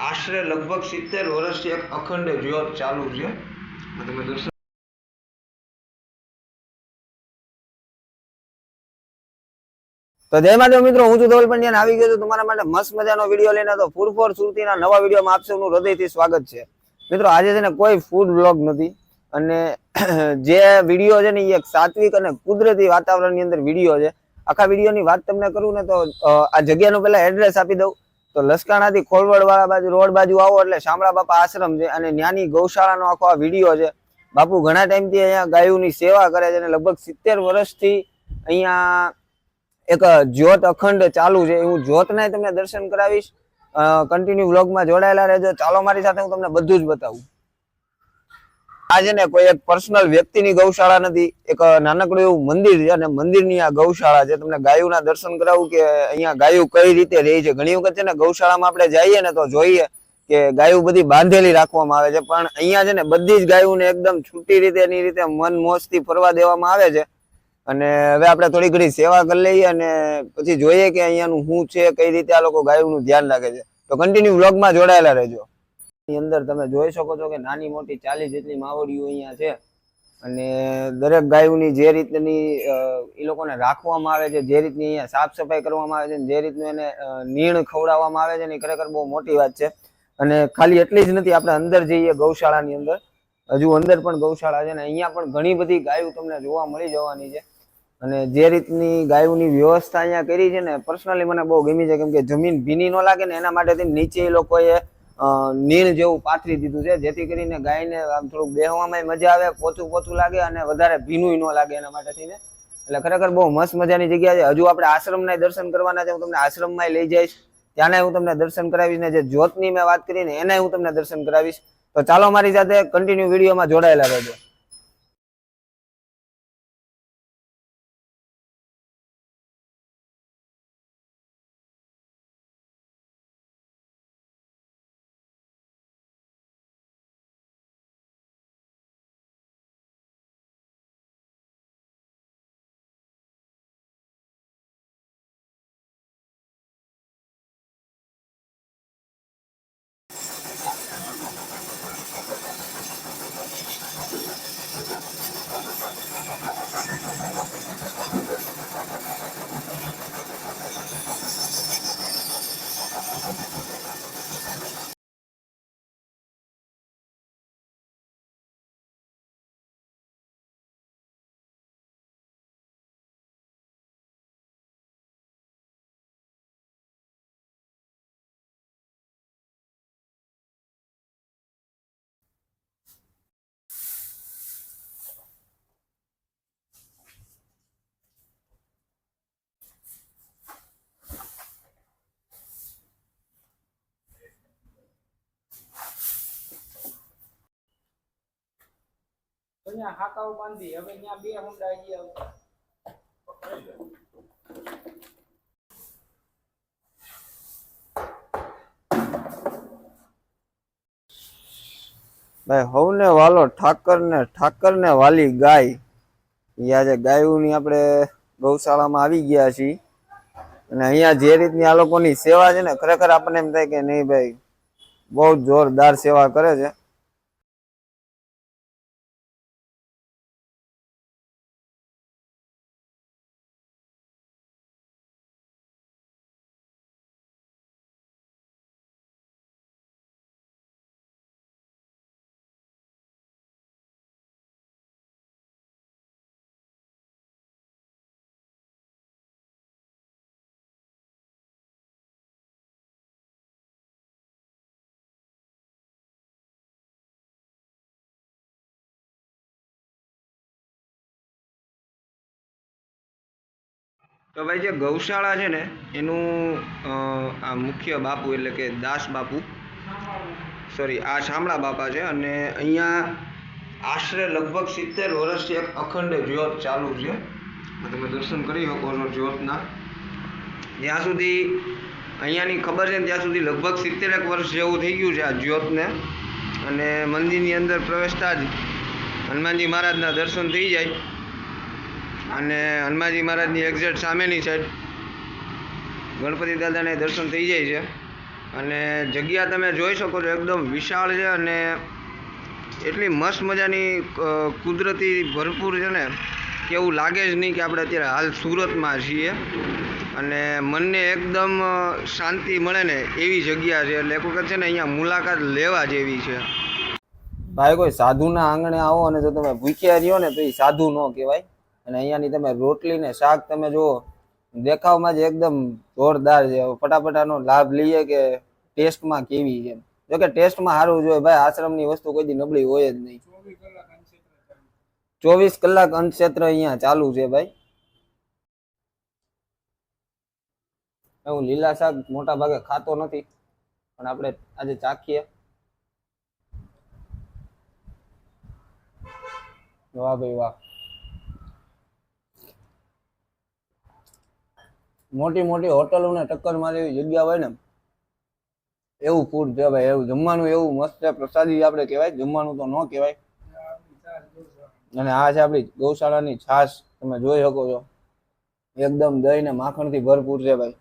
આશરે લગભગ 70 વર્ષથી એક અખંડ જ્યોત ચાલુ છે. તમે દર્શન તો જય માધવ મિત્રો, હું છું ધવલ પંડ્યા આવી ગયો છું તમારા માટે મસ્ત મજાનો વિડીયો લઈને. તો ફૂડ ફોર સુરતીના નવા વિડીયોમાં આપ સૌનું હૃદયથી સ્વાગત છે. મિત્રો આજે છે ને કોઈ ફૂડ બ્લોગ નથી, અને જે વિડીયો છે ને એ એક સાત્વિક અને કુદરતી વાતાવરણની અંદર વિડીયો છે. આખા વિડીયોની વાત તમને કરું ને તો આ જગ્યાનું પહેલા એડ્રેસ આપી દઉં. તો લસકાણાથી ખોલવડ વાળા બાજુ રોડ બાજુ આવો એટલે શામળા બાપા આશ્રમ છે, અને ત્યાંની ગૌશાળાનો આખો આ વિડીયો છે. બાપુ ઘણા ટાઈમથી અહીંયા ગાયોની સેવા કરે છે, અને લગભગ 70 વર્ષથી અહીંયા એક જ્યોત અખંડ ચાલુ છે. હું જ્યોતના તમને દર્શન કરાવીશ. કન્ટિન્યુ વ્લોગમાં જોડાયેલા રહેજો. ચાલો મારી સાથે, હું તમને બધું જ બતાવું. આ છે ને કોઈ એક પર્સનલ વ્યક્તિની ગૌશાળા નથી, એક નાનકડું એવું મંદિર છે, અને મંદિરની આ ગૌશાળા છે. તમને ગાયોના દર્શન કરાવું કે અહીંયા ગાયો કઈ રીતે રહી છે. ઘણી વખત છે ને ગૌશાળામાં આપણે જઈએ ને તો જોઈએ કે ગાયો બધી બાંધેલી રાખવામાં આવે છે, પણ અહીંયા છે ને બધી જ ગાયોને એકદમ છૂટી રીતે એની રીતે મન મોજથી ફરવા દેવામાં આવે છે. અને હવે આપણે થોડી ઘણી સેવા કરી લઈએ અને પછી જોઈએ કે અહીંયાનું શું છે, કઈ રીતે આ લોકો ગાયોનું ધ્યાન રાખે છે. તો કન્ટિન્યુ વ્લોગમાં જોડાયેલા રહેજો. ની અંદર તમે જોઈ શકો છો કે નાની મોટી 40 જેટલી માવડીઓ અહીંયા છે, અને દરેક ગાયોની જે રીતની એ લોકોને રાખવામાં આવે છે, જે રીતની અહીંયા સાફ સફાઈ કરવામાં આવે છે, જે રીતનું એને નીણ ખવડાવવામાં આવે છે ને, ખરેખર બહુ મોટી વાત છે. અને ખાલી એટલી જ નથી, આપણે અંદર જઈએ ગૌશાળાની અંદર, હજુ અંદર પણ ગૌશાળા છે ને અહીંયા પણ ઘણી બધી ગાયો તમને જોવા મળી જવાની છે. અને જે રીતની ગાયોની વ્યવસ્થા અહીંયા કરી છે ને, પર્સનલી મને બહુ ગમી છે, કેમ કે જમીન ભીની ન લાગે ને એના માટે નીચે એ લોકોએ નીણ જેવું પાથરી દીધું છે, જેથી કરીને ગાયને આમ થોડુંક બેહવામાં મજા આવે, પોચું લાગે અને વધારે ભીનું ન લાગે એના માટે થઈને. એટલે ખરેખર બહુ મસ્ત મજાની જગ્યા છે. હજુ આપણે આશ્રમના દર્શન કરવાના છે. હું તમને આશ્રમમાં લઈ જઈશ, ત્યાંના હું તમને દર્શન કરાવીશ, ને જે જ્યોતની મેં વાત કરીને એના હું તમને દર્શન કરાવીશ. તો ચાલો મારી સાથે કન્ટિન્યુ વિડીયોમાં જોડાયેલા રહેજો. અહીંયા હાકાઓ બાંધી, હવે અહીંયા બે હુંડા ગયા. ભાઈ હવને વાલો ઠાકર ને વાલી ગાય. આજે ગાયોની આપણે ગૌશાળામાં આવી ગયા છીએ, અને અહીંયા જે રીતની આ લોકોની સેવા છે ને, ખરેખર આપણને એમ થાય કે નહીં ભાઈ, બહુ જોરદાર સેવા કરે છે. તો ભાઈ, જે ગૌશાળા છે ને એનું આ મુખ્ય બાપુ એટલે કે દાસ બાપુ, સોરી, આ શામળા બાપા છે. અને અહીંયા આશરે લગભગ 70 વર્ષથી એક અખંડ જ્યોત ચાલુ છે. તમે દર્શન કરી શકો છો જ્યોતના. જ્યાં સુધી અહીંયાની ખબર છે ત્યાં સુધી લગભગ 70 વર્ષ જેવું થઈ ગયું છે આ જ્યોતને. અને મંદિરની અંદર પ્રવેશતા જ હનુમાનજી મહારાજના દર્શન થઈ જાય, અને હનુમાનજી મહારાજની એક્ઝેક્ટ સામેની સાઈડ ગણપતિ દાદાને દર્શન થઈ જાય છે. અને જગ્યા તમે જોઈ શકો છો એકદમ વિશાળ છે અને એટલી મસ્ત મજાની કુદરતી ભરપૂર છે ને કે એવું લાગે જ નહીં કે આપણે અત્યારે હાલ સુરતમાં છીએ અને મનને એકદમ શાંતિ મળે ને એવી જગ્યા છે એટલે એક વખત છે ને અહીંયા મુલાકાત લેવા જેવી છે. ભાઈ કોઈ સાધુના આંગણે આવો અને જો તમે ભૂખ્યા રહ્યો ને તો એ સાધુ ન કહેવાય. અને અહીંયાની તમે રોટલી ને શાક તમે જુઓ, દેખાવમાં જ એકદમ જોરદાર છે. ફટાફટાનો લાભ લઈએ કે ટેસ્ટમાં કેવી છે. જોકે ટેસ્ટમાં સારું જોઈએ ભાઈ, આશ્રમની વસ્તુ કોઈ દી નબળી હોય જ નહીં. 24 કલાક અન્નક્ષેત્ર અહીંયા ચાલુ છે ભાઈ. હું લીલા શાક મોટા ભાગે ખાતો નથી પણ આપણે આજે ચાખીએ. વાહ ભાઈ વાહ, મોટી મોટી હોટલોને ટક્કર મારે એવી જગ્યા હોય ને એવું ફૂડ છે ભાઈ. એવું જમવાનું એવું મસ્ત છે, પ્રસાદી આપણે કહેવાય, જમવાનું તો ન કહેવાય. અને આ છે આપણી ગૌશાળાની છાશ, તમે જોઈ શકો છો એકદમ દહીં ને માખણથી ભરપૂર છે ભાઈ.